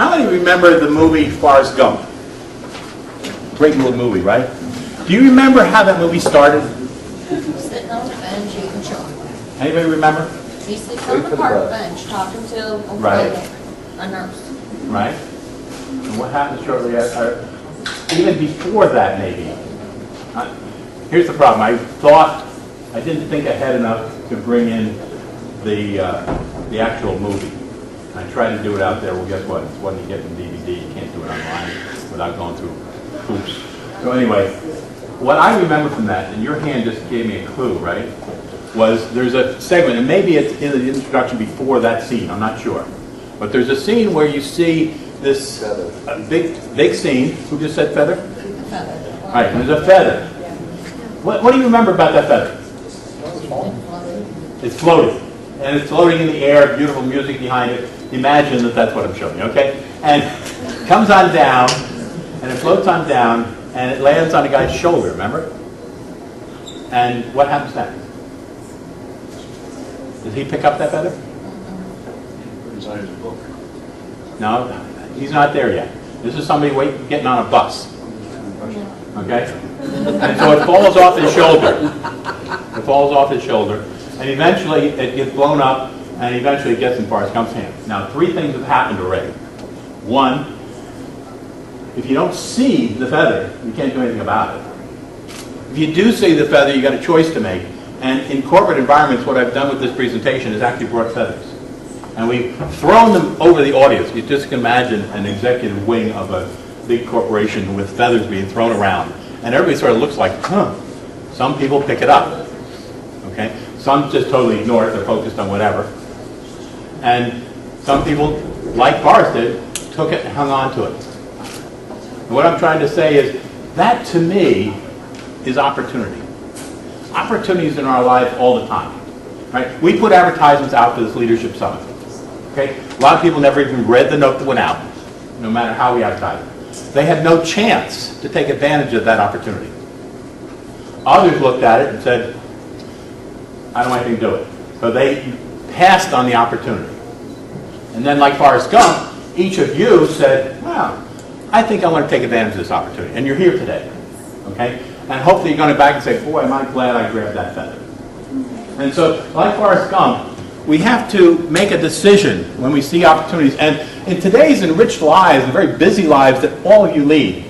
How many remember the movie Forrest Gump? Great little movie, right? Do you remember how that movie started? Sitting on the bench eating chocolate. Anybody remember? He sits on the park bench talking to a nurse. Right? And what happens shortly after? Even before that, maybe. Here's the problem. I didn't think ahead enough to bring in the actual movie. I tried to do it out there. Well, guess what? It's when you get the DVD. You can't do it online without going through hoops. So anyway, what I remember from that, and your hand just gave me a clue, right, was there's a segment, and maybe it's in the introduction before that scene. I'm not sure. But there's a scene where you see this big scene. Who just said feather? Feather. All right, there's a feather. What do you remember about that feather? It's floating. And it's floating in the air, beautiful music behind it. Imagine that that's what I'm showing you, okay? And it comes on down, and it floats on down, and it lands on a guy's shoulder, remember? And what happens next? Does he pick up that feather? Inside his book. No, he's not there yet. This is somebody getting on a bus. Okay? And so it falls off his shoulder. It falls off his shoulder. And eventually it gets blown up, and eventually it gets in Forrest Gump's hand. Now, three things have happened already. One, if you don't see the feather, you can't do anything about it. If you do see the feather, you got a choice to make. And in corporate environments, what I've done with this presentation is actually brought feathers. And we've thrown them over the audience. You just can imagine an executive wing of a big corporation with feathers being thrown around. And everybody sort of looks like, huh. Some people pick it up. Okay? Some just totally ignore it. They're focused on whatever. And some people, like Forrest did, took it and hung on to it. And what I'm trying to say is, that to me is opportunity. Opportunities in our life all the time. Right? We put advertisements out for this leadership summit. Okay? A lot of people never even read the note that went out, no matter how we advertise it. They had no chance to take advantage of that opportunity. Others looked at it and said, I don't want anything to do with it. So they passed on the opportunity. And then, like Forrest Gump, each of you said, wow, I think I want to take advantage of this opportunity. And you're here today. Okay? And hopefully you're going to back and say, boy, am I glad I grabbed that feather. And so, like Forrest Gump, we have to make a decision when we see opportunities. And in today's enriched lives, the very busy lives that all of you lead,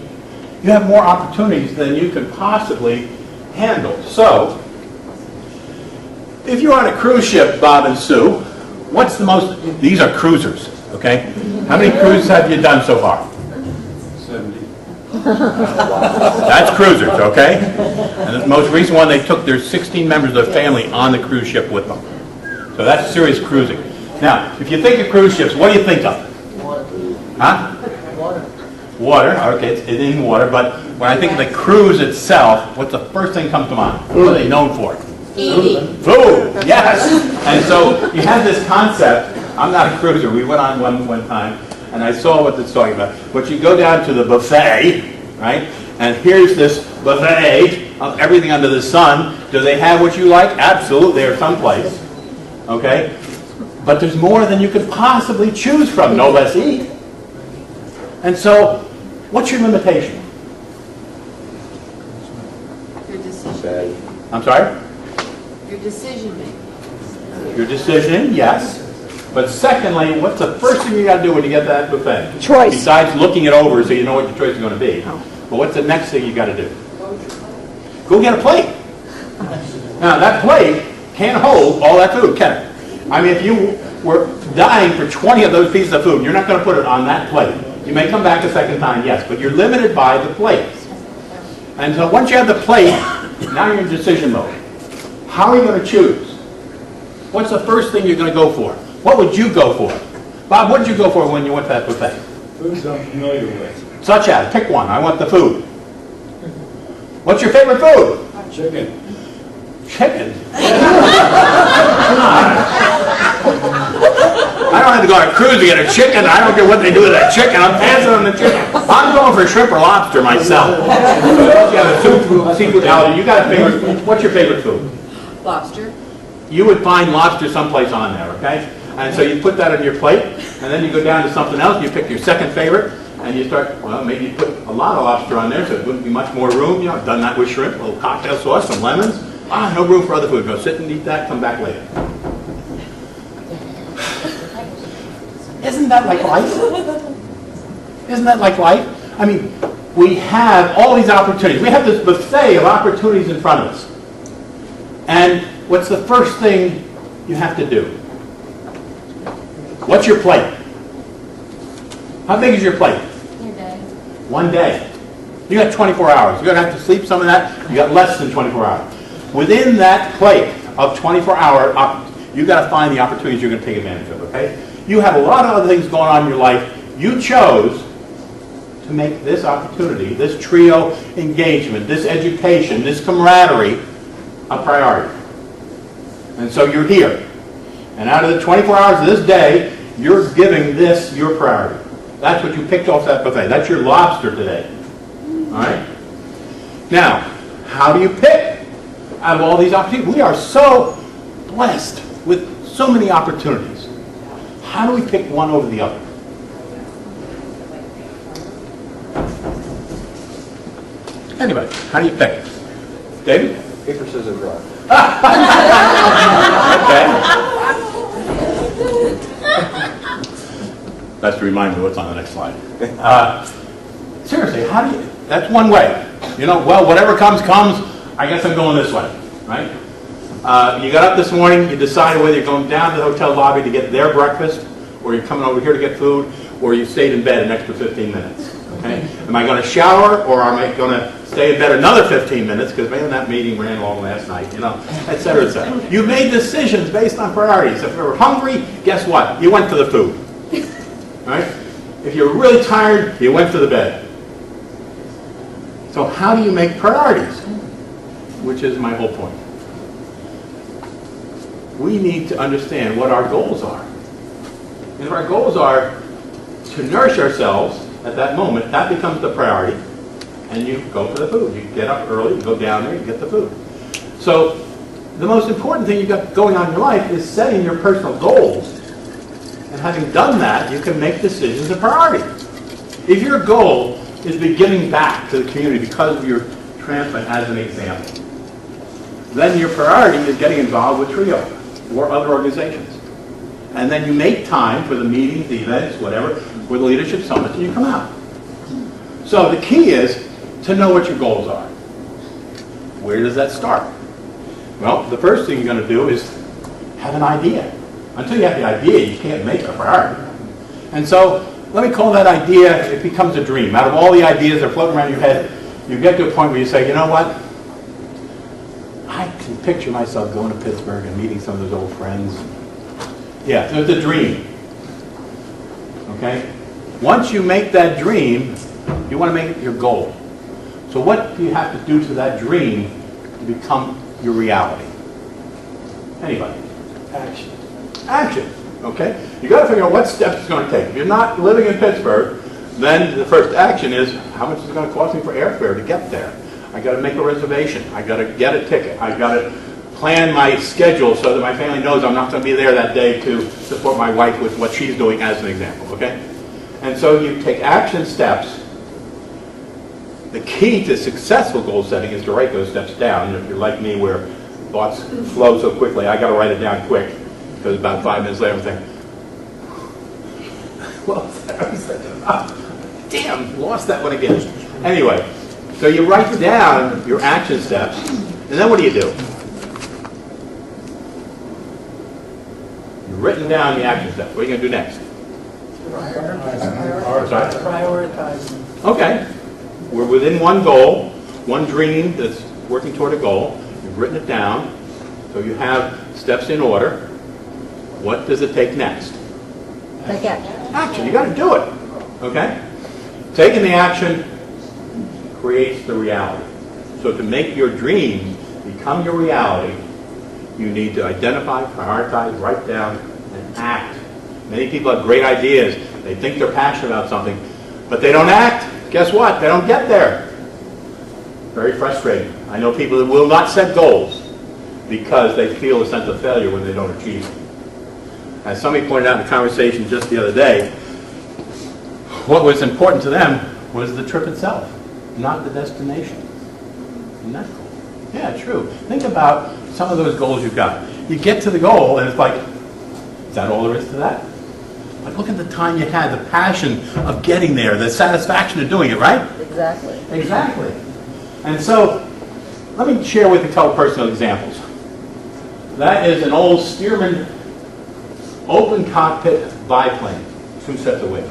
you have more opportunities than you could possibly handle. So, if you're on a cruise ship, Bob and Sue, what's the most, these are cruisers, okay? How many cruises have you done so far? 70. That's cruisers, okay? And the most recent one, they took their 16 members of their family on the cruise ship with them. So that's serious cruising. Now, if you think of cruise ships, what do you think of? Water. Huh? Water. Water, okay, it's in water, but when I think of the cruise itself, what's the first thing that comes to mind? What are they known for? Eating. Food, yes! And so you have this concept. I'm not a cruiser. We went on one time, and I saw what it's talking about. But you go down to the buffet, right? And here's this buffet of everything under the sun. Do they have what you like? Absolutely, or someplace. Okay? But there's more than you could possibly choose from, no less eat. And so, what's your limitation? Your decision. I'm sorry? Your decision making. Your decision, yes. But secondly, what's the first thing you got to do when you get to that buffet? Choice. Besides looking it over so you know what your choice is going to be. But what's the next thing you got to do? Go get a plate. Now, that plate can't hold all that food, can it? I mean, if you were dying for 20 of those pieces of food, you're not going to put it on that plate. You may come back a second time, yes, but you're limited by the plate. And so once you have the plate, now you're in decision mode. How are you going to choose? What's the first thing you're going to go for? What would you go for? Bob, what did you go for when you went to that buffet? Foods I'm familiar with. Such as, pick one. I want the food. What's your favorite food? Chicken. Chicken? I don't have to go on a cruise to get a chicken. I don't care what they do with that chicken. I'm passing on the chicken. I'm going for shrimp or lobster myself. You have a seafood allergy. You got a favorite? What's your favorite food? Lobster. You would find lobster someplace on there, okay? And so you put that on your plate, and then you go down to something else, you pick your second favorite, and you start, well, maybe you put a lot of lobster on there, so it wouldn't be much more room. You know, I've done that with shrimp, a little cocktail sauce, some lemons. No room for other food. Go sit and eat that, come back later. Isn't that like life? Isn't that like life? I mean, we have all these opportunities. We have this buffet of opportunities in front of us. And what's the first thing you have to do? What's your plate? How big is your plate? Your day. One day. You got 24 hours. You're going to have to sleep some of that. You got less than 24 hours. Within that plate of 24-hour, you've got to find the opportunities you're going to take advantage of, okay? You have a lot of other things going on in your life. You chose to make this opportunity, this trio engagement, this education, this camaraderie, a priority. And so you're here. And out of the 24 hours of this day, you're giving this your priority. That's what you picked off that buffet. That's your lobster today. All right? Now, how do you pick out of all these opportunities? We are so blessed with so many opportunities. How do we pick one over the other? Anybody, how do you pick it? David? Paper, scissors, rock. Okay. That's to remind me what's on the next slide. Seriously, how do you, that's one way. You know, well, whatever comes, comes. I guess I'm going this way, right? You got up this morning, you decided whether you're going down to the hotel lobby to get their breakfast, or you're coming over here to get food, or you stayed in bed an extra 15 minutes. Okay? Am I going to shower, or am I going to stay in bed another 15 minutes, because maybe that meeting ran long last night, you know, et cetera, et cetera. You made decisions based on priorities. If you were hungry, guess what? You went to the food. Right? If you're really tired, you went to the bed. So how do you make priorities? Which is my whole point. We need to understand what our goals are. And if our goals are to nourish ourselves at that moment, that becomes the priority, and you go for the food. You get up early, you go down there, you get the food. So the most important thing you've got going on in your life is setting your personal goals. And having done that, you can make decisions of priority. If your goal is to be giving back to the community because of your transplant, as an example, then your priority is getting involved with TRIO or other organizations. And then you make time for the meetings, the events, whatever, for the leadership summits, and you come out. So the key is to know what your goals are. Where does that start? Well, the first thing you're going to do is have an idea. Until you have the idea, you can't make a priority. And so, let me call that idea, it becomes a dream. Out of all the ideas that are floating around your head, you get to a point where you say, you know what? I can picture myself going to Pittsburgh and meeting some of those old friends. Yeah, so it's a dream. Okay? Once you make that dream, you want to make it your goal. So what do you have to do to that dream to become your reality? Anybody? Action. Action. Okay? You got to figure out what steps it's going to take. If you're not living in Pittsburgh, then the first action is, how much is it going to cost me for airfare to get there? I got to make a reservation. I got to get a ticket. I got to plan my schedule so that my family knows I'm not going to be there that day to support my wife with what she's doing, as an example. Okay? And so you take action steps. The key to successful goal setting is to write those steps down. And if you're like me, where thoughts flow so quickly, I got to write it down quick, because about 5 minutes later I'm thinking, well, damn, lost that one again. Anyway, so you write down your action steps, and then what do? You've written down the action steps. What are you going to do next? Prioritizing. Okay. We're within one goal, one dream that's working toward a goal. You've written it down, so you have steps in order. What does it take next? Take action. Action. You got to do it. Okay? Taking the action creates the reality. So to make your dreams become your reality, you need to identify, prioritize, write down, and act. Many people have great ideas. They think they're passionate about something, but they don't act. Guess what? They don't get there. Very frustrating. I know people that will not set goals because they feel a sense of failure when they don't achieve it. as somebody pointed out in the conversation just the other day, what was important to them was the trip itself, not the destination. Isn't that cool? Yeah, true. Think about some of those goals you've got. You get to the goal and it's like, is that all there is to that? But look at the time you had, the passion of getting there, the satisfaction of doing it, right? Exactly. Exactly. And so, let me share with you a couple personal examples. That is an old Stearman open cockpit biplane, 2 sets of wings.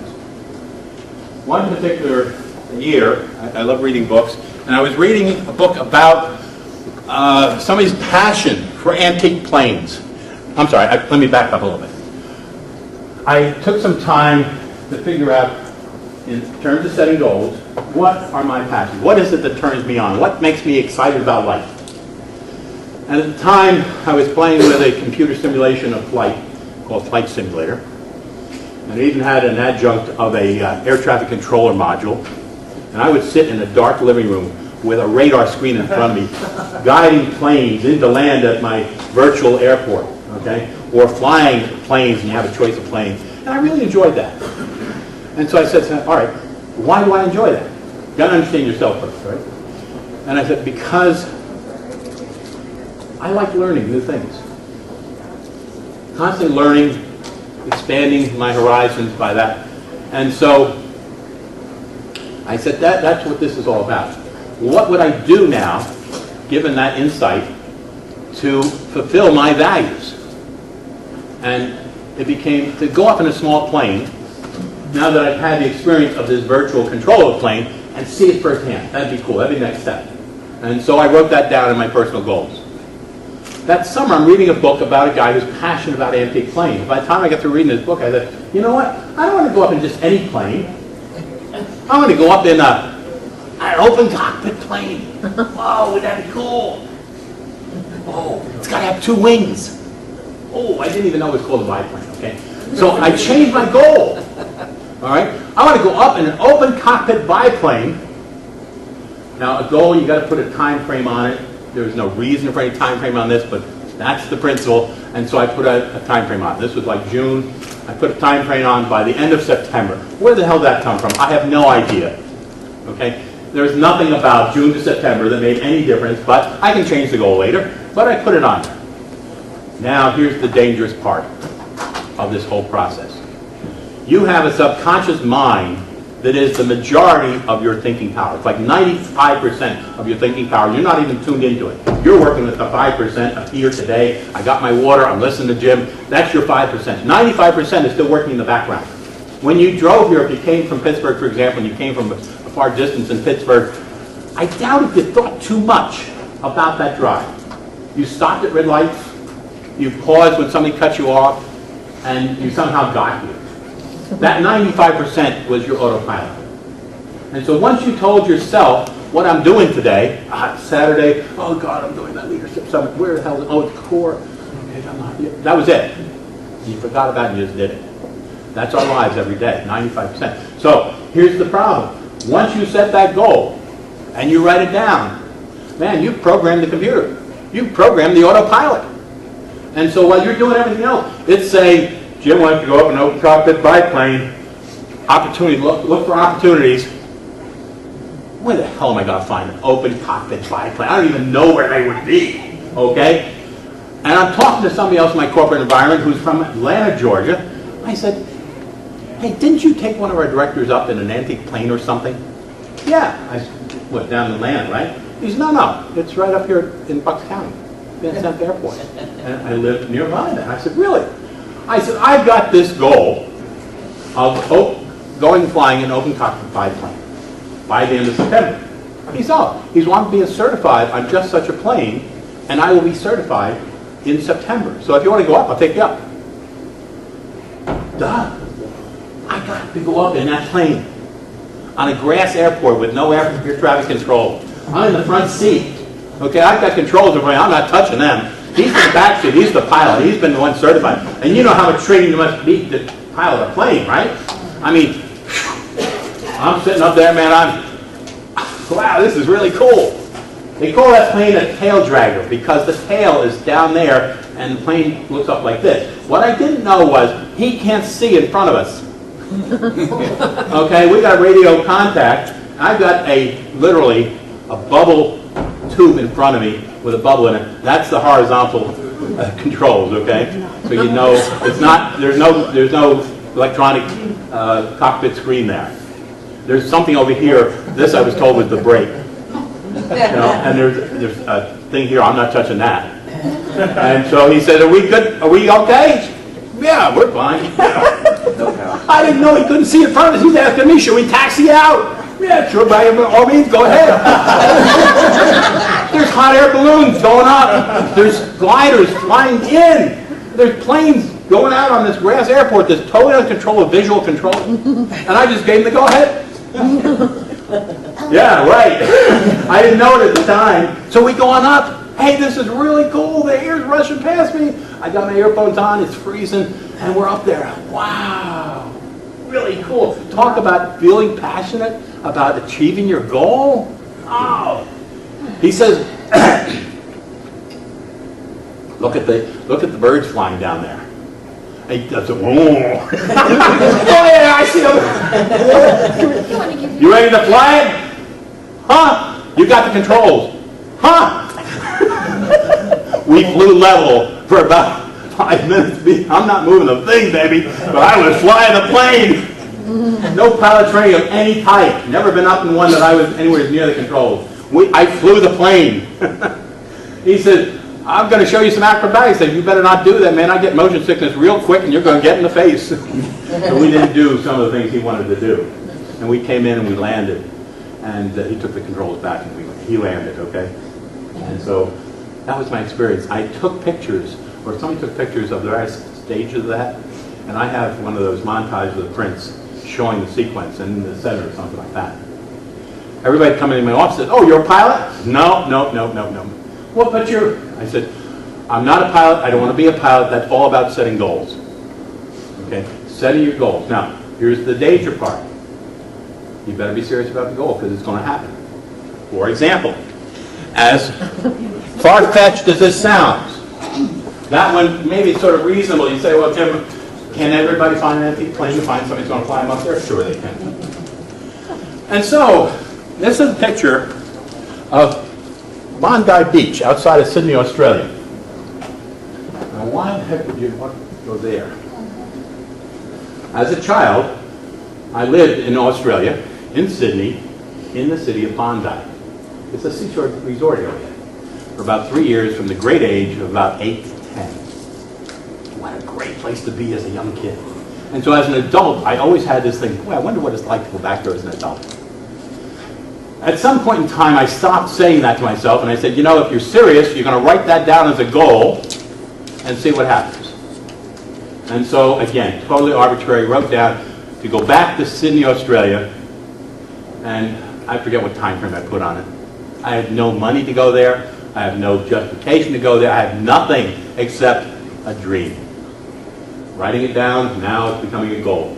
One particular year, I love reading books, and I was reading a book about somebody's passion for antique planes. I'm sorry, let me back up a little bit. I took some time to figure out, in terms of setting goals, what are my passions? What is it that turns me on? What makes me excited about life? And at the time, I was playing with a computer simulation of flight called Flight Simulator. And it even had an adjunct of a air traffic controller module. And I would sit in a dark living room with a radar screen in front of me, guiding planes into land at my virtual airport, okay? Or flying planes, and you have a choice of planes. And I really enjoyed that. And so I said, all right, why do I enjoy that? You've got to understand yourself first, right? And I said, because I like learning new things. Constantly learning, expanding my horizons by that. And so I said, that's what this is all about. What would I do now, given that insight, to fulfill my values? And it became to go up in a small plane, now that I've had the experience of this virtual control of the plane, and see it firsthand. That'd be cool. That'd be the next step. And so I wrote that down in my personal goals. That summer, I'm reading a book about a guy who's passionate about antique planes. By the time I got through reading this book, I said, you know what? I don't want to go up in just any plane. I want to go up in an open cockpit plane. Whoa, would that be cool? Oh, it's got to have 2 wings. Oh, I didn't even know it was called a biplane, okay? So I changed my goal. All right? I want to go up in an open cockpit biplane. Now, a goal, you got to put a time frame on it. There's no reason for any time frame on this, but that's the principle. And so I put a time frame on. This was like June. I put a time frame on by the end of September. Where the hell did that come from? I have no idea. Okay? There's nothing about June to September that made any difference, but I can change the goal later. But I put it on there. Now, here's the dangerous part of this whole process. You have a subconscious mind that is the majority of your thinking power. It's like 95% of your thinking power. You're not even tuned into it. You're working with the 5% of here today. I got my water. I'm listening to Jim. That's your 5%. 95% is still working in the background. When you drove here, if you came from Pittsburgh, for example, and you came from a far distance in Pittsburgh, I doubt if you thought too much about that drive. You stopped at red lights. You paused when somebody cut you off, and you somehow got here. That 95% was your autopilot. And so once you told yourself what I'm doing today, it's Saturday, oh God, I'm doing that leadership summit, where the hell, oh, it's core, okay, I'm not here. That was it. You forgot about it and you just did it. That's our lives every day, 95%. So here's the problem. Once you set that goal and you write it down, man, you've programmed the computer. You've programmed the autopilot. And so while you're doing everything else, it's saying, Jim wants to go up in an open cockpit biplane. Opportunity, look for opportunities. Where the hell am I going to find an open cockpit biplane? I don't even know where they would be. Okay? And I'm talking to somebody else in my corporate environment who's from Atlanta, Georgia. I said, hey, didn't you take one of our directors up in an antique plane or something? Yeah. I said, what, down in Atlanta, right? He said, no, it's right up here in Bucks County, in Sept Airport. And I lived nearby then. I said, really? I said, I've got this goal of going flying an open cockpit biplane by the end of September. He's wanting to be certified on just such a plane, and I will be certified in September. So if you want to go up, I'll take you up. Duh. I got to go up in that plane on a grass airport with no air traffic control. I'm in the front seat. Okay, I've got controls over me. I'm not touching them. He's in the back seat. He's the pilot. He's been the one certified. And you know how much training you must be to pilot a plane, right? I mean, I'm sitting up there, man. Wow, this is really cool. They call that plane a tail dragger because the tail is down there and the plane looks up like this. What I didn't know was he can't see in front of us. Okay, we got radio contact. I've got literally a bubble tube in front of me with a bubble in it. That's the horizontal controls, okay? So you know it's not, there's no electronic cockpit screen there. There's something over here. This I was told was the brake. And there's a thing here, I'm not touching that. And so he said, are we good? Are we okay? Yeah, we're fine. I didn't know he couldn't see in front of us. He's asking me, should we taxi out? Yeah, sure, by all means, go ahead. There's hot air balloons going up. There's gliders flying in. There's planes going out on this grass airport that's totally under control of visual control. And I just gave him the go ahead. Yeah, right. I didn't know it at the time. So we go on up. Hey, this is really cool. The air's rushing past me. I got my earphones on. It's freezing. And we're up there. Wow. Really cool. Talk about feeling passionate about achieving your goal. Oh. He says, look at the birds flying down there. He does it. Oh yeah, I see them. You ready to fly it? Huh? You got the controls. Huh? We flew level for about 5 minutes. I'm not moving the thing, baby, but I was flying the plane. No pilot training of any type. Never been up in one that I was anywhere near the controls. I flew the plane. He said, I'm going to show you some acrobatics. I said, you better not do that, man. I get motion sickness real quick and you're going to get in the face. So we didn't do some of the things he wanted to do. And we came in and we landed. And he took the controls back and he landed, okay? And so that was my experience. I took pictures, or somebody took pictures of the various stages of that. And I have one of those montages of the prints showing the sequence in the center or something like that. Everybody coming in my office said, oh, you're a pilot? No. Well, but I said, I'm not a pilot. I don't want to be a pilot. That's all about setting goals. Okay? Setting your goals. Now, here's the danger part. You better be serious about the goal because it's going to happen. For example, as far-fetched as this sounds, that one maybe sort of reasonable. You say, well, Jim, can everybody find an empty plane to find somebody's going to fly them up there? Sure they can. And so, this is a picture of Bondi Beach outside of Sydney, Australia. Now, why the heck would you want to go there? As a child, I lived in Australia, in Sydney, in the city of Bondi. It's a seashore resort area. For about 3 years, from the great age of about 8 to 10. What a great place to be as a young kid. And so as an adult, I always had this thing, boy, I wonder what it's like to go back there as an adult. At some point in time, I stopped saying that to myself, and I said, you know, if you're serious, you're going to write that down as a goal and see what happens. And so, again, totally arbitrary, wrote down to go back to Sydney, Australia, and I forget what time frame I put on it. I had no money to go there. I have no justification to go there. I have nothing except a dream. Writing it down, now it's becoming a goal.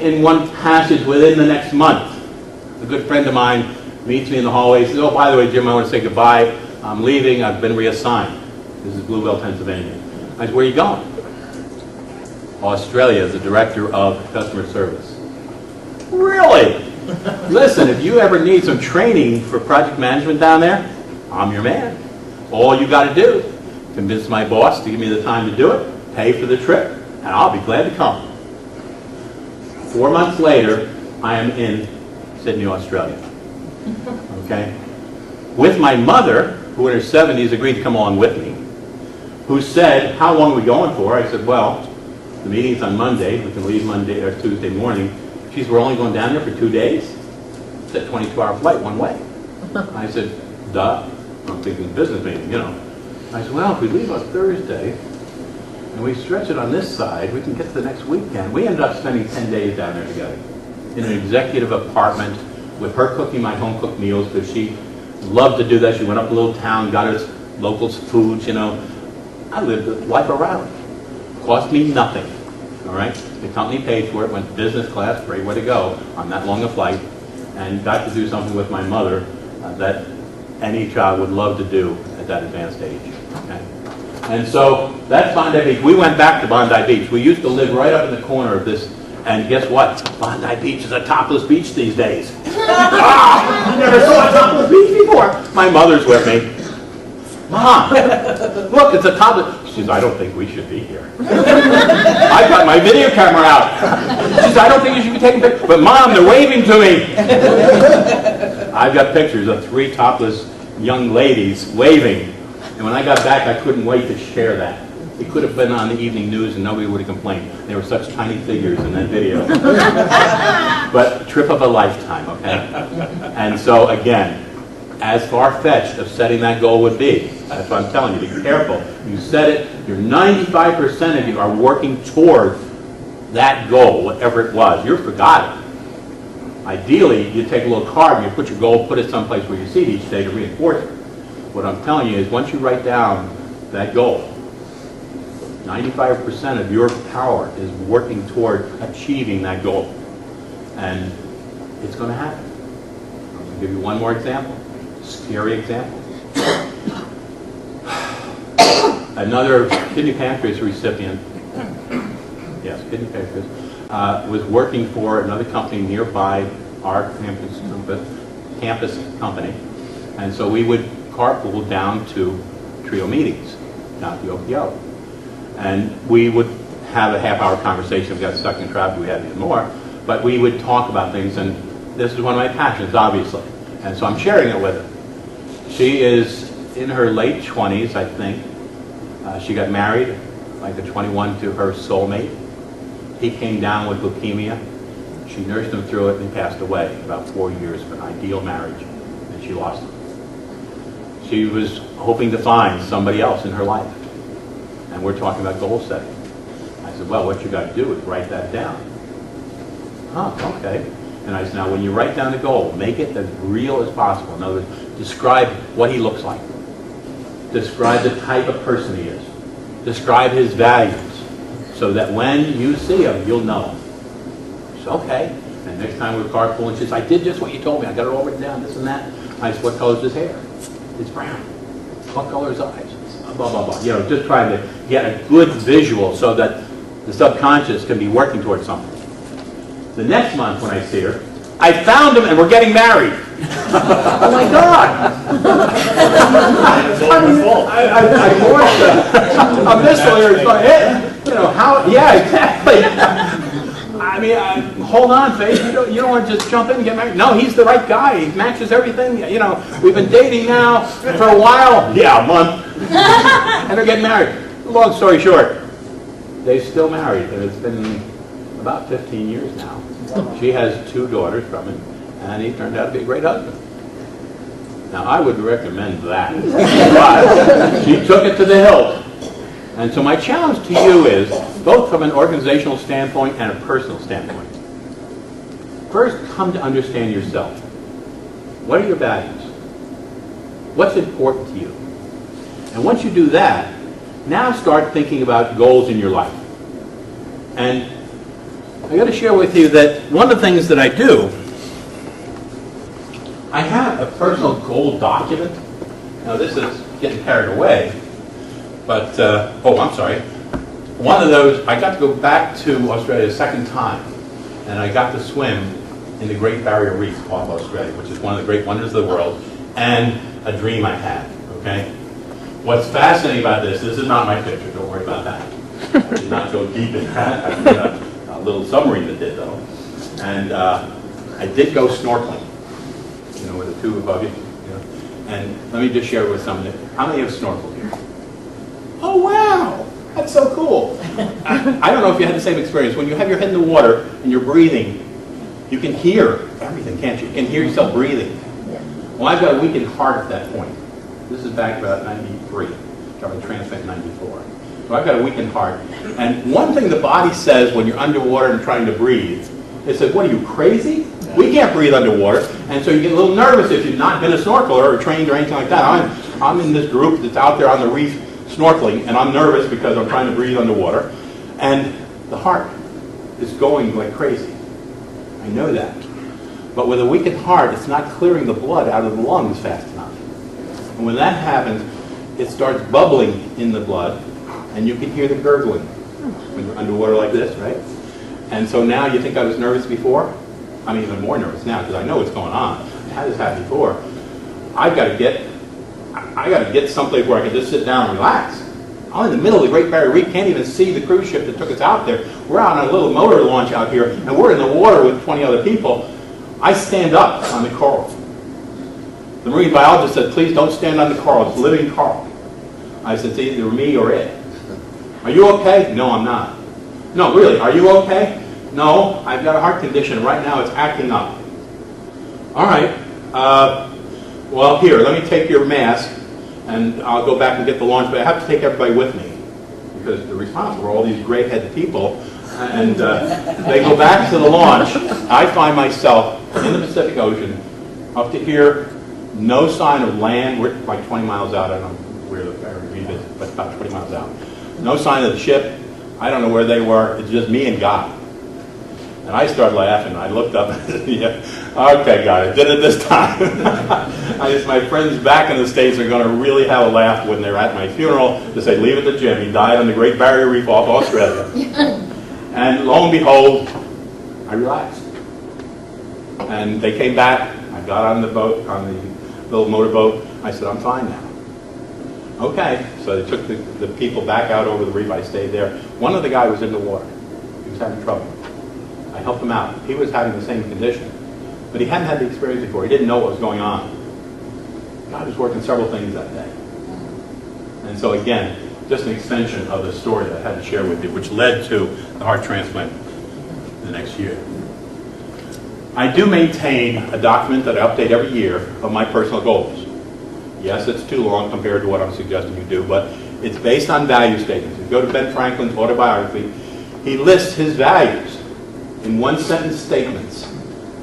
In one passage within the next month, a good friend of mine meets me in the hallway. He says, oh, by the way, Jim, I want to say goodbye. I'm leaving. I've been reassigned. This is Bluebell, Pennsylvania. I said, where are you going? Australia as the director of customer service. Really? Listen, if you ever need some training for project management down there, I'm your man. All you got to do, convince my boss to give me the time to do it, pay for the trip, and I'll be glad to come. 4 months later, I am in Sydney, Australia. Okay? With my mother, who in her 70s agreed to come along with me, who said, how long are we going for? I said, well, the meeting's on Monday. We can leave Monday or Tuesday morning. She said, we're only going down there for 2 days? It's a 22-hour flight one way. I said, duh. I'm thinking business meeting, you know. I said, well, if we leave on Thursday and we stretch it on this side, we can get to the next weekend. We ended up spending 10 days down there together in an executive apartment with her cooking my home-cooked meals because she loved to do that. She went up a little town, got us locals foods, you know. I lived the life around. Cost me nothing, all right? The company paid for it, went business class, great way to go on that long a flight, and got to do something with my mother that any child would love to do at that advanced age. Okay? And so that's Bondi Beach. We went back to Bondi Beach. We used to live right up in the corner of this, and guess what? Bondi Beach is a topless beach these days. Ah, I never saw a topless beach before. My mother's with me. Mom, look, it's a topless. She says, I don't think we should be here. I got my video camera out. She says, I don't think you should be taking pictures. But Mom, they're waving to me. I've got pictures of 3 topless young ladies waving. And when I got back, I couldn't wait to share that. It could have been on the evening news and nobody would have complained. They were such tiny figures in that video. But trip of a lifetime, okay? And so again, as far-fetched of setting that goal would be, that's what I'm telling you, be careful. You set it, you're 95% of you are working toward that goal, whatever it was. You're forgotten. Ideally, you take a little card and you put your goal, put it someplace where you see it each day to reinforce it. What I'm telling you is once you write down that goal, 95% of your power is working toward achieving that goal. And it's going to happen. I'm going to give you one more example. Scary example. Another kidney pancreas recipient, yes, kidney pancreas, was working for another company nearby our campus company. And so we would carpool down to trio meetings, down at the OPO. And we would have a half-hour conversation. We got stuck in traffic, we had even more. But we would talk about things, and this is one of my passions, obviously. And so I'm sharing it with her. She is in her late 20s, I think. She got married, like at 21, to her soulmate. He came down with leukemia. She nursed him through it, and he passed away about 4 years of an ideal marriage, and she lost him. She was hoping to find somebody else in her life. And we're talking about goal setting. I said, well, what you got to do is write that down. Huh, okay. And I said, now when you write down the goal, make it as real as possible. In other words, describe what he looks like. Describe the type of person he is. Describe his values. So that when you see him, you'll know him. She said, okay. And next time we're carpooling, she says, I did just what you told me. I got it all written down, this and that. I said, what color is his hair? It's brown. What color is his eyes? Blah, blah, blah. You know, just trying to get a good visual so that the subconscious can be working towards something. The next month when I see her, I found him and we're getting married. Oh my God! I watched a missile here. It's going, hey, you know, how, yeah, exactly. I mean, hold on, Faith. You don't want to just jump in and get married. No, he's the right guy. He matches everything. You know, we've been dating now for a while. Yeah, a month. And they're getting married. Long story short, they're still married, and it's been about 15 years now. She has 2 daughters from him, and he turned out to be a great husband. Now, I would recommend that, but she took it to the hilt. And so my challenge to you is, both from an organizational standpoint and a personal standpoint, first come to understand yourself. What are your values? What's important to you? And once you do that, now start thinking about goals in your life. And I got to share with you that one of the things that I do, I have a personal goal document. Now this is getting carried away, but, oh, I'm sorry. One of those, I got to go back to Australia a second time, and I got to swim in the Great Barrier Reef off Australia, which is one of the great wonders of the world, and a dream I had, okay? What's fascinating about this is not my picture, don't worry about that. I did not go deep in that. I did a little submarine that did, though. And I did go snorkeling, you know, with a tube above you. know. And let me just share with some of you. How many have snorkeled here? Oh, wow! That's so cool. I don't know if you had the same experience. When you have your head in the water and you're breathing, you can hear everything, can't you? You can hear yourself breathing. Well, I've got a weakened heart at that point. This is back about 93. Got a transplant in 94. So I've got a weakened heart. And one thing the body says when you're underwater and trying to breathe, it says, what are you, crazy? We can't breathe underwater. And so you get a little nervous if you've not been a snorkeler or trained or anything like that. I'm in this group that's out there on the reef snorkeling, and I'm nervous because I'm trying to breathe underwater. And the heart is going like crazy. I know that. But with a weakened heart, it's not clearing the blood out of the lungs fast enough. And when that happens, it starts bubbling in the blood, and you can hear the gurgling when you're underwater like this, right? And so now you think I was nervous before? I'm even more nervous now because I know what's going on. I had this happen before. I got to get someplace where I can just sit down and relax. I'm in the middle of the Great Barrier Reef, can't even see the cruise ship that took us out there. We're out on a little motor launch out here, and we're in the water with 20 other people. I stand up on the coral. The marine biologist said, please don't stand on the coral, it's living coral. I said, it's either me or it. Are you okay? No, I'm not. No, really, are you okay? No, I've got a heart condition. Right now it's acting up. All right. Well, here, let me take your mask, and I'll go back and get the launch, but I have to take everybody with me, because the responsible are all these gray-headed people, and they go back to the launch. I find myself in the Pacific Ocean, up to here, no sign of land. We're like 20 miles out. I don't know where the Barrier Reef is, but about 20 miles out. No sign of the ship. I don't know where they were. It's just me and God. And I started laughing. I looked up and said, yeah, okay, God, I did it this time. My friends back in the States are going to really have a laugh when they're at my funeral to say, leave it to Jim. He died on the Great Barrier Reef off Australia. And lo and behold, I relaxed. And they came back. I got on the boat, on the little motorboat. I said, I'm fine now. Okay. So they took the people back out over the reef. I stayed there. One of the guys was in the water. He was having trouble. I helped him out. He was having the same condition, but he hadn't had the experience before. He didn't know what was going on. God was working several things that day. And so again, just an extension of the story that I had to share with you, which led to the heart transplant the next year. I do maintain a document that I update every year of my personal goals. Yes, it's too long compared to what I'm suggesting you do, but it's based on value statements. If you go to Ben Franklin's autobiography, he lists his values in one-sentence statements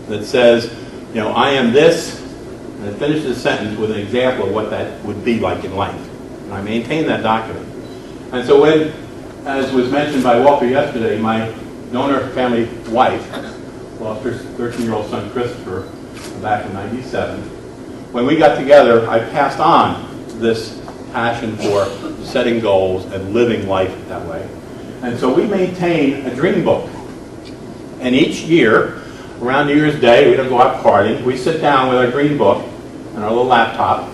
that says, you know, I am this, and it finishes the sentence with an example of what that would be like in life. And I maintain that document. And so when, as was mentioned by Walter yesterday, my donor family wife lost her 13-year-old son Christopher back in '97. When we got together, I passed on this passion for setting goals and living life that way. And so we maintain a dream book. And each year, around New Year's Day, we don't go out partying. We sit down with our dream book and our little laptop.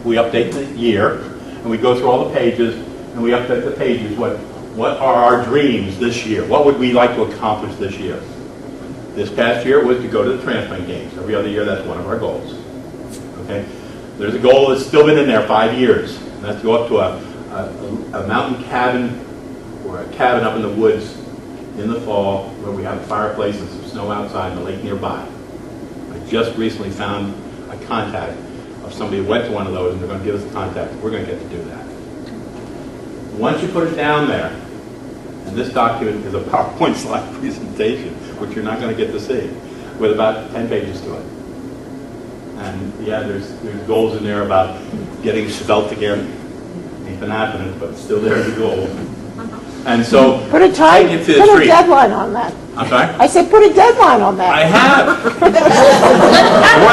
We update the year, and we go through all the pages, and we update the pages. What are our dreams this year? What would we like to accomplish this year? This past year was to go to the Transplant Games. Every other year, that's one of our goals. Okay? There's a goal that's still been in there 5 years, and that's to go up to a mountain cabin or a cabin up in the woods in the fall where we have a fireplace and some snow outside and a lake nearby. I just recently found a contact of somebody who went to one of those, and they're going to give us a contact. We're going to get to do that. Once you put it down there, and this document is a PowerPoint slide presentation, which you're not going to get to see, with about 10 pages to it. And yeah, there's goals in there about getting svelte again. Ain't been happening, but still there's a goal. And so, put a time, take it to the put street. a deadline on that. I'm sorry? I said put a deadline on that. I have. More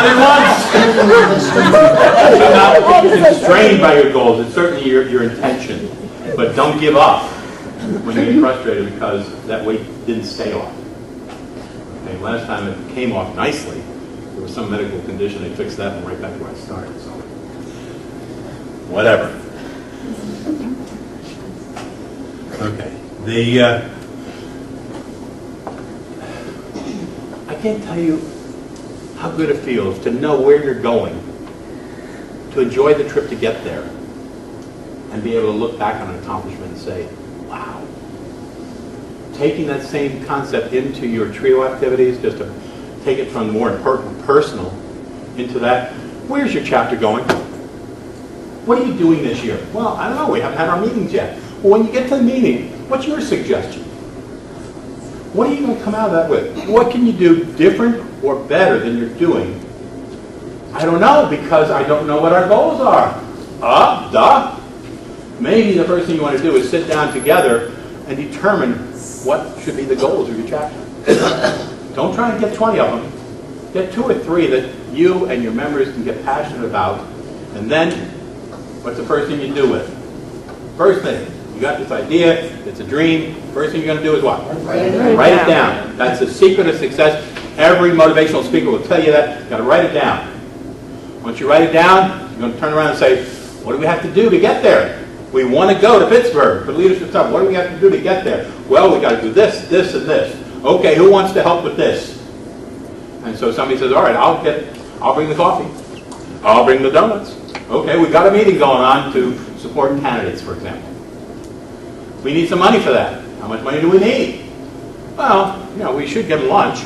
than once. So now, it's strained by your goals. It's certainly your intention. But don't give up when you get frustrated because that weight didn't stay off. Okay, last time it came off nicely. There was some medical condition. They fixed that and right back where I started. So, whatever. Okay. I can't tell you how good it feels to know where you're going, to enjoy the trip to get there, and be able to look back on an accomplishment and say, wow. Taking that same concept into your trio activities, just to take it from more personal into that, where's your chapter going? What are you doing this year? Well, I don't know. We haven't had our meetings yet. Well, when you get to the meeting, what's your suggestion? What are you going to come out of that with? What can you do different or better than you're doing? I don't know, because I don't know what our goals are. Duh. Maybe the first thing you want to do is sit down together and determine what should be the goals of your chapter. Don't try and get 20 of them. Get 2 or 3 that you and your members can get passionate about, and then What's the first thing you do with it? First thing, you got this idea, it's a dream, first thing you're going to do is what? Write it down. That's the secret of success. Every motivational speaker will tell you that. You've got to write it down. Once you write it down, you're going to turn around and say, what do we have to do to get there? We want to go to Pittsburgh for leadership stuff. What do we have to do to get there? Well, we got to do this, this, and this. Okay, who wants to help with this? And so somebody says, all right, I'll bring the coffee. I'll bring the donuts. Okay, we've got a meeting going on to support candidates, for example. We need some money for that. How much money do we need? Well, we should get lunch.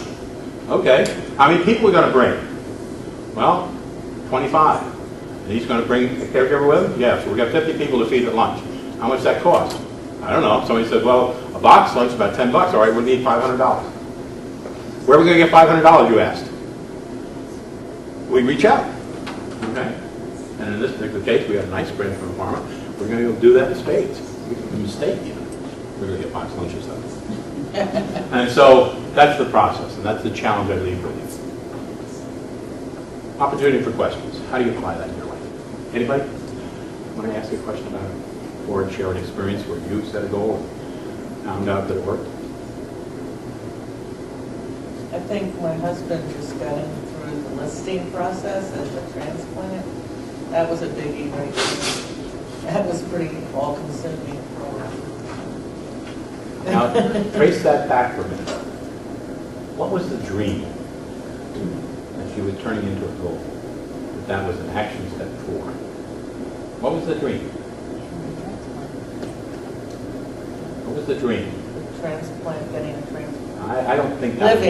Okay, how many people are we going to bring? Well, 25. And he's going to bring a caregiver with him? Yeah, so we've got 50 people to feed at lunch. How much does that cost? I don't know. Somebody said, well, a box lunch is about $10. All right, we'll need $500. Where are we going to get $500, you asked? We reach out. Okay? And in this particular case, we have a nice grant from a farmer. We're going to go do that in spades. We make a mistake even. We're going to get box lunches though. And so that's the process, and that's the challenge I leave with you. Opportunity for questions. How do you apply that in your life? Anybody? Want to ask you a question about it? Or share an experience where you set a goal and found out that it worked? I think my husband just got in through the listing process as a transplant. That was a biggie right there. That was pretty all-consuming. Now, trace that back for a minute. What was the dream that you were turning into a goal? That was an action step forward. What was the dream? What was the dream? The transplant, getting a transplant. I don't think that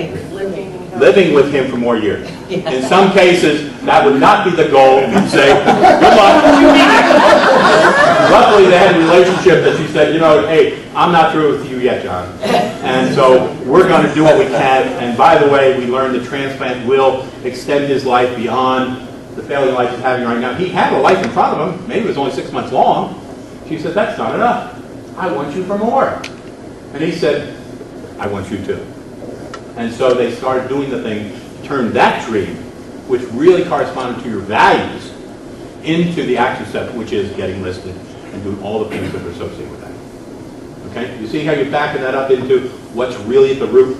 Living with him for more years. Yeah. In some cases, that would not be the goal. You'd say, good luck. Luckily, they had a relationship that she said, hey, I'm not through with you yet, John. And so we're going to do what we can. And by the way, we learned the transplant will extend his life beyond the failing life he's having right now. He had a life in front of him. Maybe it was only 6 months long. She said, that's not enough. I want you for more. And he said, I want you too. And so they started doing the thing to turn that dream, which really corresponded to your values, into the action step, which is getting listed and doing all the things that are associated with that. Okay? You see how you're backing that up into what's really at the root?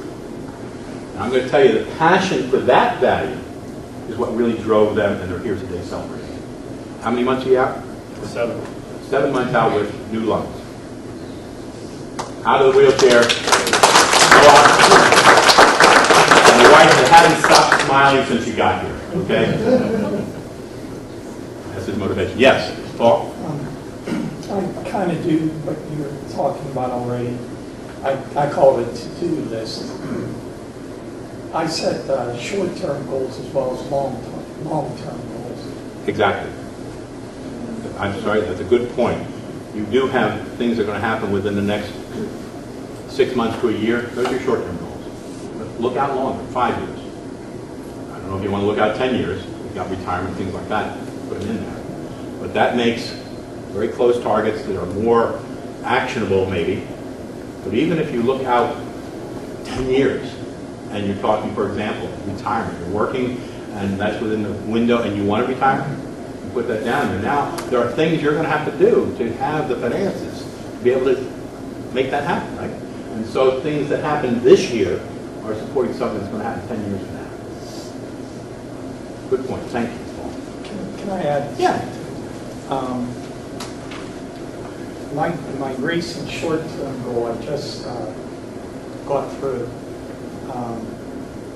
And I'm going to tell you the passion for that value is what really drove them, and they're here today celebrating. How many months are you out? 7. 7 months out with new lungs. Out of the wheelchair. Go on. And the wife that hadn't stopped smiling since you got here. Okay? That's his motivation. Yes, Paul? I kind of do what you were talking about already. I call it a to-do list. I set short-term goals as well as long-term goals. Exactly. I'm sorry, that's a good point. You do have things that are going to happen within the next 6 months to a year. Those are your short-term goals. But look out longer, 5 years. I don't know if you want to look out 10 years. You've got retirement, things like that. Put them in there. But that makes very close targets that are more actionable, maybe. But even if you look out 10 years, and you're talking, for example, retirement. You're working, and that's within the window, and you want to retire, you put that down there. Now, there are things you're going to have to do to have the finances to be able to make that happen, right? And so things that happen this year are supporting something that's going to happen 10 years from now. Good point. Thank you, Paul. Can I add? Yeah. My recent short-term goal I just got through.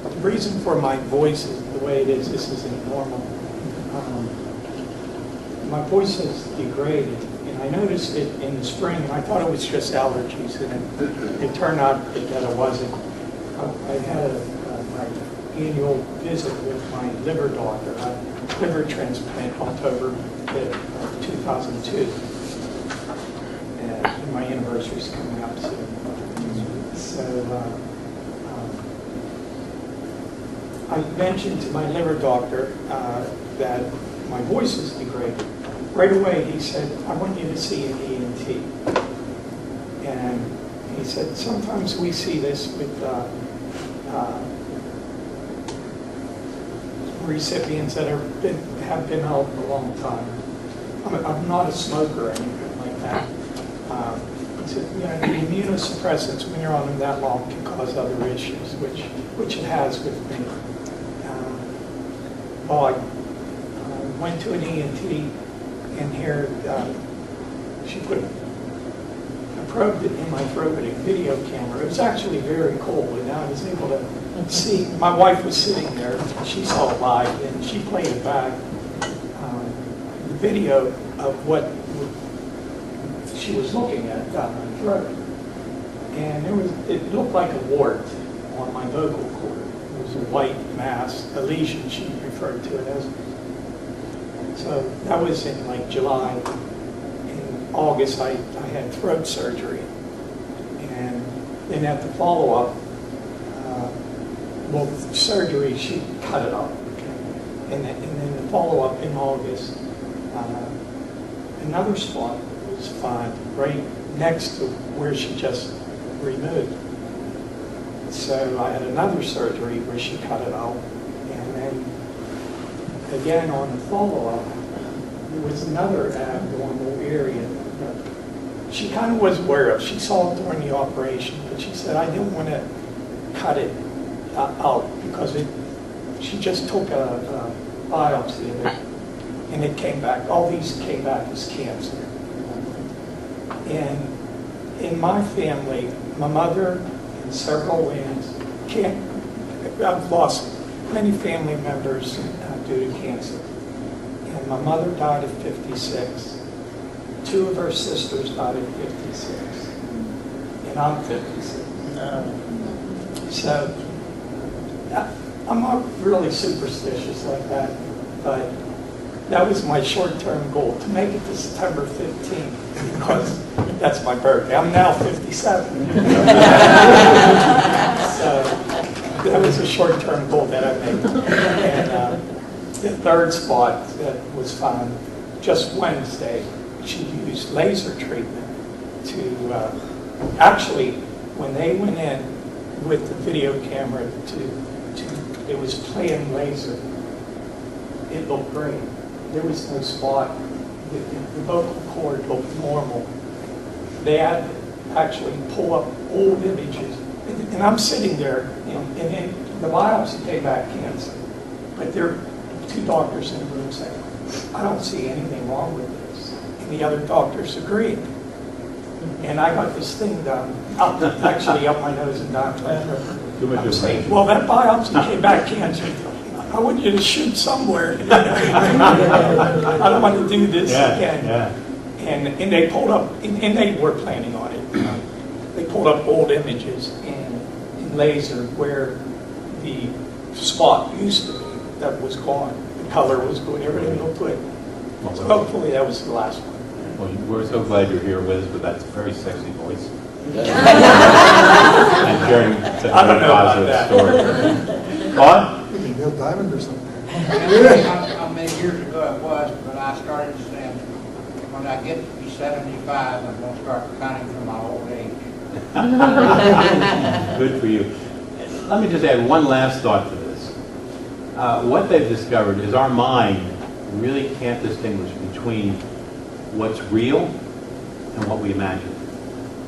The reason for my voice is the way it is. This isn't normal. My voice has degraded, and I noticed it in the spring, and I thought it was just allergies, and it turned out that it wasn't. I had my annual visit with my liver doctor, a liver transplant, October 2002. And my anniversary is coming up soon. So I mentioned to my liver doctor that my voice is degraded. Right away, he said, I want you to see an ENT. And he said, sometimes we see this with recipients that have been out a long time. I'm not a smoker or anything like that. So, the immunosuppressants, when you're on them that long, can cause other issues, which it has with me. Well, I went to an ENT, and here she put a probe in my throat with a video camera. It was actually very cold, and I was able to see. My wife was sitting there, she saw it live, and she played it back. The video of what she was looking at down my throat. And it looked like a wart on my vocal cord. It was a white mass, a lesion, she referred to it as. So that was in like July. In August, I had throat surgery. And then at the follow-up, well, surgery, she cut it off. And then the follow-up in August, another spot was found right next to where she just removed. So I had another surgery where she cut it out. And then again on the follow-up, there was another abnormal area that she kind of was aware of. She saw it during the operation, but she said, I didn't want to cut it out because she just took a biopsy of it, and it came back. All these came back as cancer. And in my family, my mother and several aunts, I've lost many family members due to cancer. And my mother died at 56. 2 of her sisters died at 56. And I'm 56. So I'm not really superstitious like that, but that was my short-term goal, to make it to September 15th, because that's my birthday. I'm now 57. So that was a short-term goal that I made. And the third spot that was found just Wednesday, she used laser treatment to, actually, when they went in with the video camera it was playing laser, it looked great. There was no spot. The vocal cord looked normal. They had to actually pull up old images. And I'm sitting there, and then the biopsy came back cancer. But there are 2 doctors in the room saying, I don't see anything wrong with this. And the other doctors agreed. And I got this thing done, actually up my nose and down my throat. I'm saying, well, that biopsy came back cancer. I want you to shoot somewhere. I don't want to do this again. Yeah. And they pulled up, and they were planning on it. They pulled up old images in laser where the spot used to be that was gone. The color was good, everything looked good. So hopefully that was the last one. Well, we're so glad you're here with us, but that's a very sexy voice. And sharing such a positive story. What? Neil Diamond or something. How many years ago it was, but I started saying, when I get to be 75, I'm going to start counting from my old age. Good for you. Let me just add one last thought to this. What they've discovered is our mind really can't distinguish between what's real and what we imagine.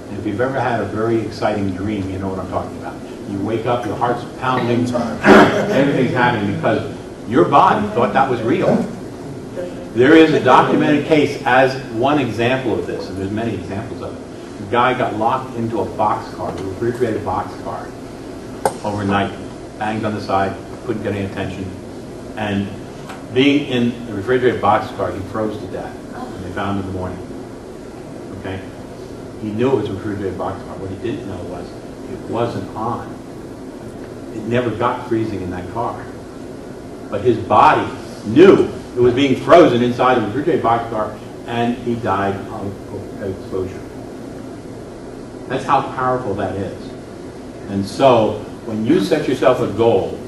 And if you've ever had a very exciting dream, you know what I'm talking about. You wake up, your heart's pounding, everything's happening because your body thought that was real. There is a documented case as one example of this, and there's many examples of it. The guy got locked into a boxcar, a refrigerated boxcar, overnight, banged on the side, couldn't get any attention, and being in the refrigerated boxcar, he froze to death when they found him in the morning. Okay? He knew it was a refrigerated boxcar. What he didn't know was it wasn't on. It never got freezing in that car. But his body knew it was being frozen inside the refrigerated boxcar, and he died of exposure. That's how powerful that is. And so, when you set yourself a goal,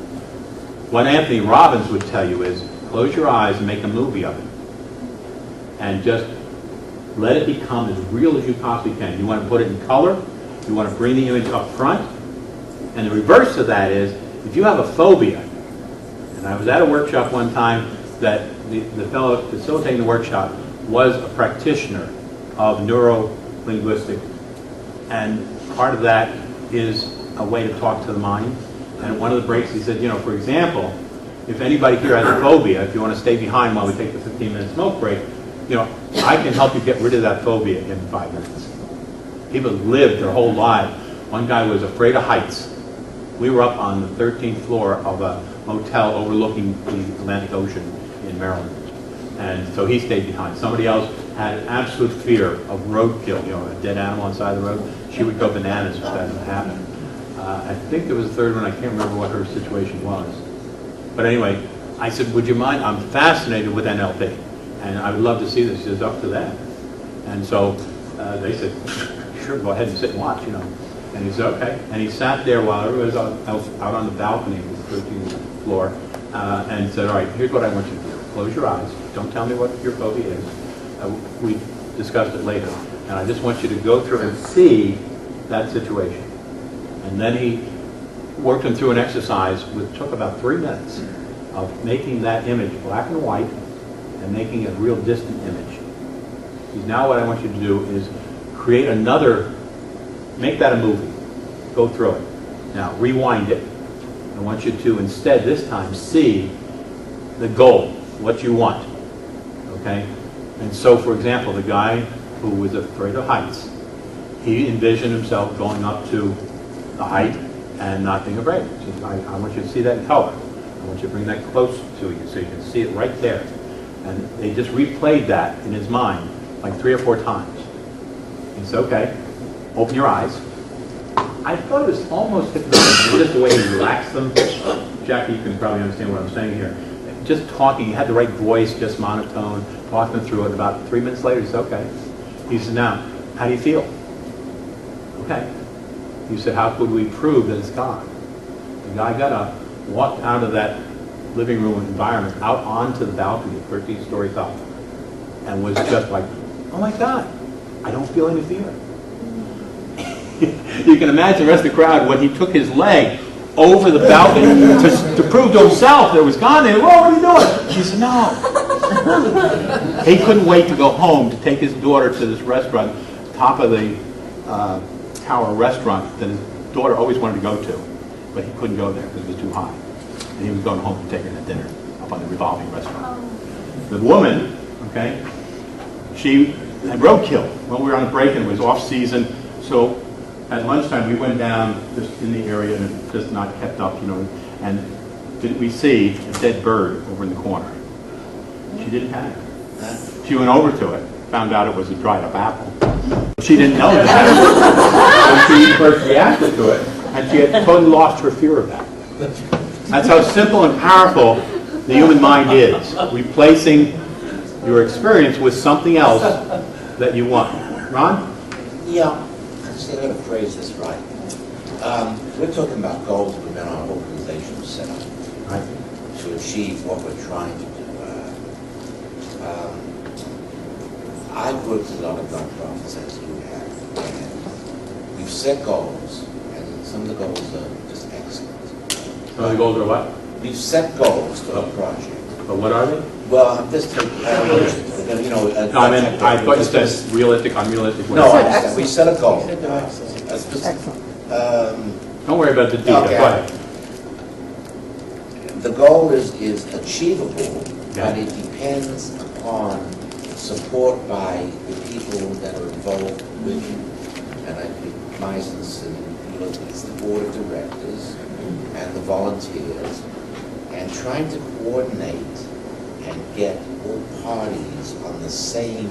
what Anthony Robbins would tell you is, close your eyes and make a movie of it. And just let it become as real as you possibly can. You want to put it in color, you want to bring the image up front, and the reverse of that is, if you have a phobia, and I was at a workshop one time that the fellow facilitating the workshop was a practitioner of neuro-linguistic, and part of that is a way to talk to the mind. And one of the breaks he said, you know, for example, if anybody here has a phobia, if you want to stay behind while we take the 15-minute smoke break, you know, I can help you get rid of that phobia in 5 minutes. People lived their whole life. One guy was afraid of heights. We were up on the 13th floor of a motel overlooking the Atlantic Ocean in Maryland. And so he stayed behind. Somebody else had an absolute fear of roadkill, you know, a dead animal on the side of the road. She would go bananas if that would happen. I think there was a third one. I can't remember what her situation was. But anyway, I said, would you mind? I'm fascinated with NLP, and I would love to see this. He says, up to that. And so they said, sure, go ahead and sit and watch, you know. And he said, okay. And he sat there while everybody was out on the balcony of the 13th floor and said, all right, here's what I want you to do. Close your eyes. Don't tell me what your phobia is. We discussed it later. And I just want you to go through and see that situation. And then he worked him through an exercise which took about 3 minutes of making that image black and white and making it a real distant image. Now what I want you to do is create another, make that a movie. Go through it. Now rewind it. I want you to instead this time see the goal, what you want. Okay? And so for example, the guy who was afraid of heights, he envisioned himself going up to the height and not being afraid. So I want you to see that in color. I want you to bring that close to you so you can see it right there. And they just replayed that in his mind like 3 or 4 times. He said, okay, open your eyes. I thought it was almost hypnotic, just the way he relaxed them. Jackie, you can probably understand what I'm saying here. Just talking, he had the right voice, just monotone, talking through it. About 3 minutes later, he said, okay. He said, now, how do you feel? Okay. He said, how could we prove that it's gone? The guy got up, walked out of that living room environment, out onto the balcony, 13 stories up, and was just like, oh my God, I don't feel any fear. You can imagine the rest of the crowd when he took his leg over the balcony to prove to himself that it was gone. They were, what are you doing? He said, no. He couldn't wait to go home to take his daughter to this restaurant, top of the tower restaurant that his daughter always wanted to go to, but he couldn't go there because it was too high. And he was going home to take her to dinner up on the revolving restaurant. The woman, okay, she had roadkill. Well, we were on a break and it was off season, so at lunchtime we went down just in the area and it just not kept up, you know, and didn't we see a dead bird over in the corner? She didn't panic. She went over to it, found out it was a dried up apple. She didn't know that. So she first reacted to it, and she had totally lost her fear of that. That's how simple and powerful the human mind is, replacing your experience with something else that you want. Ron? Yeah, I'm going to phrase this right. We're talking about goals within our organizational setup to achieve what we're trying to do. I've worked with a lot of nonprofits, as you have, and we've set goals, and some of the goals are just excellent. Some of the goals are what? We've set goals for a project. But what are they? Well, I'm just taking, I thought you said realistic, unrealistic. No, we set a goal. Excellent. Don't worry about the detail. Okay. Go ahead. The goal is achievable, Yeah. but it depends upon support by the people that are involved with you. And I think my instance, it's the board of directors and the volunteers, and trying to coordinate and get all parties on the same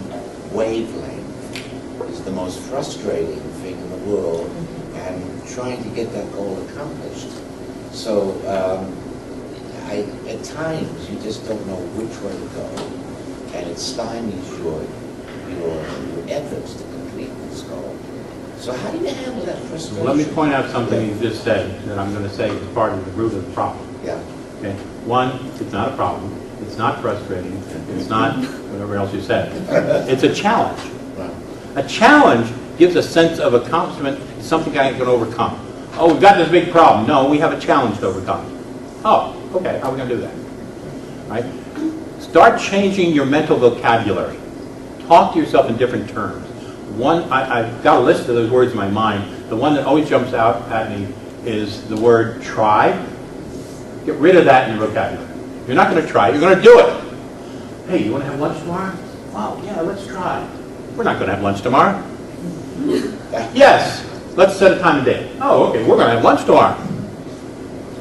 wavelength is the most frustrating thing in the world, and trying to get that goal accomplished. So at times you just don't know which way to go, and it stymies your efforts to complete this goal. So how do you handle that frustration? Let me point out something you just said that I'm going to say is part of the root of the problem. Yeah. Okay. One, it's not a problem. It's not frustrating. It's not whatever else you said. It's a challenge. Right. A challenge gives a sense of accomplishment, something I can overcome. Oh, we've got this big problem. No, we have a challenge to overcome. Oh, okay, how are we going to do that? Right? Start changing your mental vocabulary. talk to yourself in different terms. One, I've got a list of those words in my mind. The one that always jumps out at me is the word try. Get rid of that in your vocabulary. You're not going to try, you're going to do it. Hey, you want to have lunch tomorrow? Wow, yeah, let's try. We're not going to have lunch tomorrow. Yes, let's set a time and date. Oh, okay, we're going to have lunch tomorrow.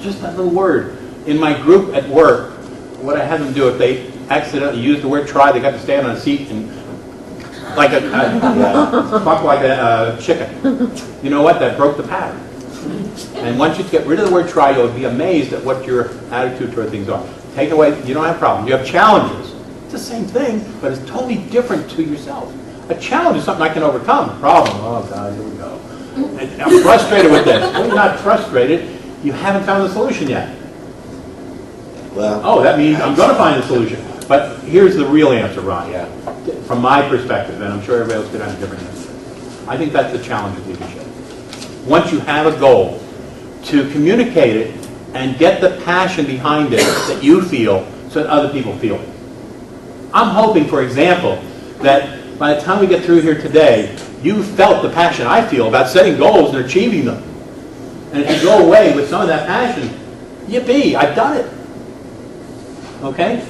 Just that little word. In my group at work, what I had them do, if they accidentally used the word try, they got to stand on a seat and like talk like a chicken. You know what? That broke the pattern. And once you get rid of the word try, you'll be amazed at what your attitude toward things are. Take away, you don't have problems. You have challenges. It's the same thing, but it's totally different to yourself. A challenge is something I can overcome. A problem, oh God, here we go. And I'm frustrated with this. Well, you're not frustrated. You haven't found the solution yet. Well, Oh, that means I'm going to find the solution. But here's the real answer, Ron. yeah. From my perspective, and I'm sure everybody else could have a different answer. I think that's the challenge of leadership. Once you have a goal, to communicate it and get the passion behind it that you feel so that other people feel it. I'm hoping, for example, that by the time we get through here today, you felt the passion I feel about setting goals and achieving them. And if you go away with some of that passion, yippee, I've done it. Okay?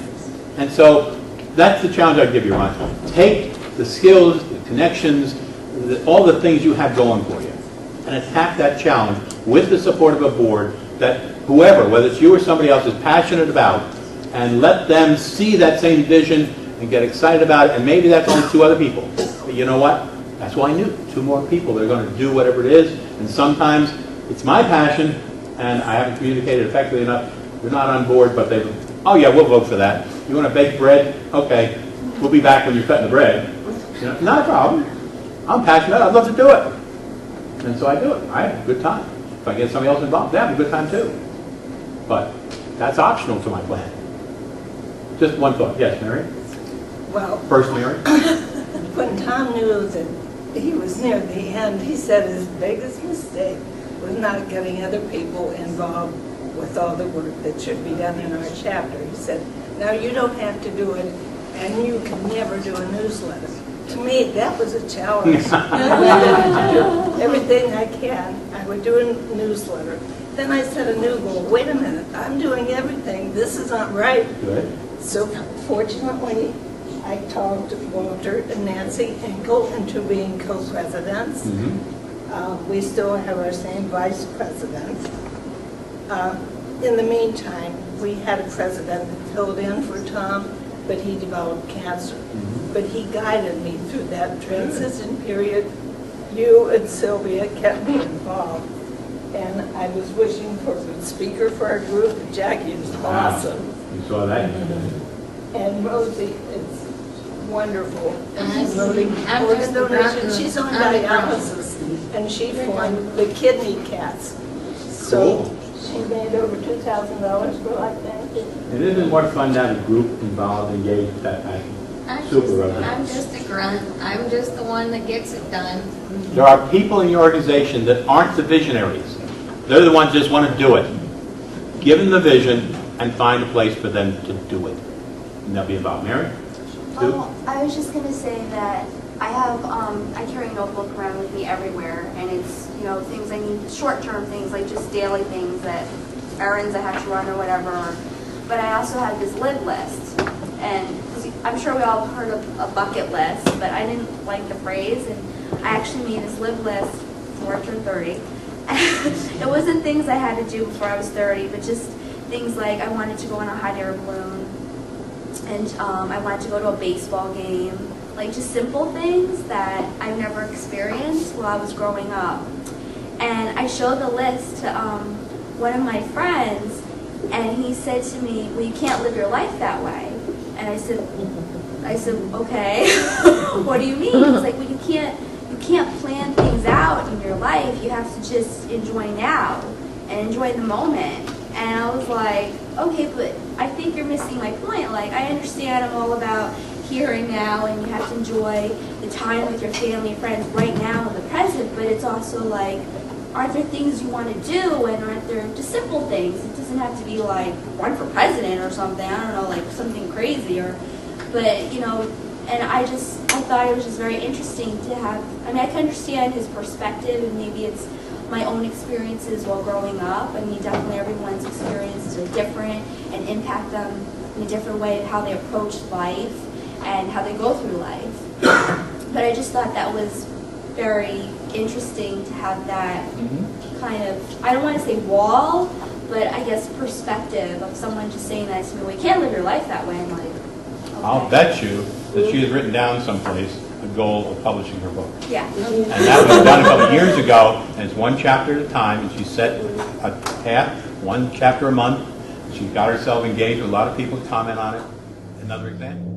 And so that's the challenge I'd give you, Ron. Take the skills, the connections, all the things you have going for you, and attack that challenge with the support of a board that whoever, whether it's you or somebody else, is passionate about, and let them see that same vision and get excited about it. And maybe that's only 2 other people. But you know what? That's why I knew 2 more people that are going to do whatever it is. And sometimes it's my passion, and I haven't communicated effectively enough. They're not on board, but they, oh yeah, we'll vote for that. You want to bake bread? Okay, we'll be back when you're cutting the bread. You know, not a problem. I'm passionate. I'd love to do it. And so I do it. I have a good time. If I get somebody else involved, they have a good time too. But that's optional to my plan. Just one thought. Yes, Mary? Well, First, Mary? when Tom knew that he was near the end, he said his biggest mistake was not getting other people involved with all the work that should be done in our chapter. He said, now you don't have to do it, and you can never do a newsletter. To me, that was a challenge. I wanted to do everything I can. I would do a newsletter. Then I set a new goal. Wait a minute, I'm doing everything. This is not right. Good. So fortunately, I talked Walter and Nancy and go into being co-presidents. Mm-hmm. We still have our same vice president. In the meantime, we had a president that filled in for Tom, but he developed cancer. Mm-hmm. But he guided me through that transition period. You and Sylvia kept me involved. And I was wishing for a speaker for our group. Jackie is awesome. You saw that? And Rosie is wonderful. And she's I'm voting I'm for just the the donation. grunt. She's on I'm the grunt. dialysis. And she formed the Kidney Cats. So she made over $2,000 for like that. It isn't more fun to have a group involved, engaged with that passion. I'm just a grunt. I'm just the one that gets it done. There are people in your organization that aren't the visionaries. They're the ones that just want to do it. Give them the vision and find a place for them to do it. And they'll be involved. Mary? I was just going to say that I have, I carry a notebook around with me everywhere, and it's, you know, things I need, short-term things, like just daily things, that errands I have to run or whatever. But I also have this live list, and I'm sure we all heard of a bucket list, but I didn't like the phrase, and I actually made this live list before I turned 30. It wasn't things I had to do before I was 30, but just things like I wanted to go on a hot air balloon, and I wanted to go to a baseball game, like just simple things that I've never experienced while I was growing up. And I showed the list to one of my friends, and he said to me, well, you can't live your life that way. And I said, okay, what do you mean? He was like, well, you can't plan things out in your life. You have to just enjoy now and enjoy the moment. And I was like, okay, but I think you're missing my point. Like, I understand I'm all about here and now, and you have to enjoy the time with your family and friends right now in the present, but it's also like, aren't there things you want to do, and aren't there just simple things? It doesn't have to be like run for president or something, I don't know, like something crazy, or, but, you know, and I thought it was just very interesting to have, I mean, I can understand his perspective, and maybe it's my own experiences while growing up. I mean, definitely everyone's experiences are different and impact them in a different way of how they approach life and how they go through life. But I just thought that was very interesting to have that kind of, I don't want to say wall, but I guess perspective of someone just saying that to me, well, you can't live your life that way. I'm like, okay. I'll bet you that she has written down someplace the goal of publishing her book. Yeah. And that was done a couple of years ago, and it's one chapter at a time, and she set a path, one chapter a month. She got herself engaged with a lot of people to comment on it. Another example.